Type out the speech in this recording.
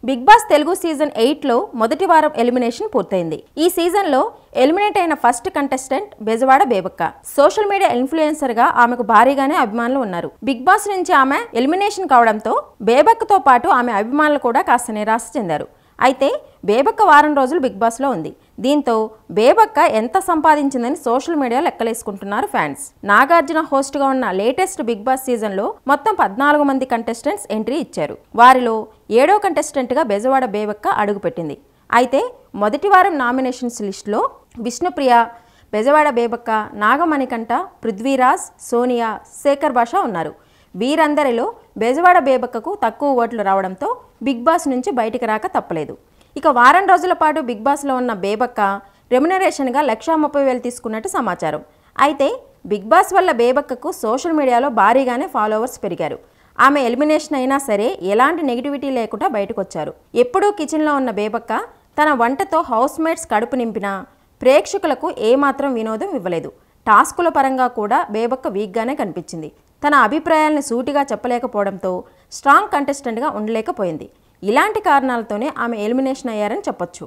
Big Boss Telugu season 8లో మొదటి వారం ఎలిమినేషన్ పూర్తయింది. ఈ సీజన్లో ఎలిమినేట్ అయిన first contestant Bejawada Bebakka. Social media influencer గా ఆమెకు భారీగానే అభిమానులు ఉన్నారు. బిగ్ బాస్ నుంచి ఆమె ఎలిమినేషన్ కావడంతో బేబక్కతో పాటు ఆమె అభిమానులు కూడా కాస్త నిరాశ చెందారు. అయితే బేబక్క వారం రోజులు బిగ్ బాస్లో ఉంది. దీంతో బేబక్క ఎంత సంపాదించిందని సోషల్ మీడియా లెక్కలేసుకుంటున్నారు ఫ్యాన్స్. నాగార్జున హోస్ట్గా ఉన్న లేటెస్ట్ బిగ్ బాస్ సీజన్లో మొత్తం 14 మంది కంటెస్టెంట్స్ ఎంట్రీ ఇచ్చారు. వారిలో 7వ కంటెస్టెంట్గా బెజవాడ బేబక్క అడుగుపెట్టింది. అయితే మొదటి వారం నామినేషన్స్ లిస్టులో విష్ణుప్రియ, బెజవాడ బేబక్క, నాగమణికంఠ, పృథ్వీరాజ్, సోనియా, శేఖర్ భాష ఉన్నారు. వీరందరిలో బెజవాడ బేబక్కకు తక్కువ ఓట్లు రావడంతో బిగ్ బాస్ నుంచి బయటికి రాక తప్పలేదు. ఇక వారం రోజుల పాటు బిగ్ బాస్లో ఉన్న బేబక్క రెమ్యునరేషన్గా 1,30,000 తీసుకున్నట్టు సమాచారం. అయితే బిగ్ బాస్ వల్ల బేబక్కకు సోషల్ మీడియాలో భారీగానే ఫాలోవర్స్ పెరిగారు. ఆమె ఎలిమినేషన్ అయినా సరే ఎలాంటి నెగిటివిటీ లేకుండా బయటకు వచ్చారు. ఎప్పుడూ కిచెన్లో ఉన్న బేబక్క తన వంటతో హౌస్ మేట్స్ కడుపు నింపినా ప్రేక్షకులకు ఏమాత్రం వినోదం ఇవ్వలేదు. టాస్కుల పరంగా కూడా బేబక్క వీక్గానే కనిపించింది. తన అభిప్రాయాలను సూటిగా చెప్పలేకపోవడంతో స్ట్రాంగ్ కంటెస్టెంట్గా ఉండలేకపోయింది. ఇలాంటి కారణాలతోనే ఆమె ఎలిమినేషన్ అయ్యారని చెప్పొచ్చు.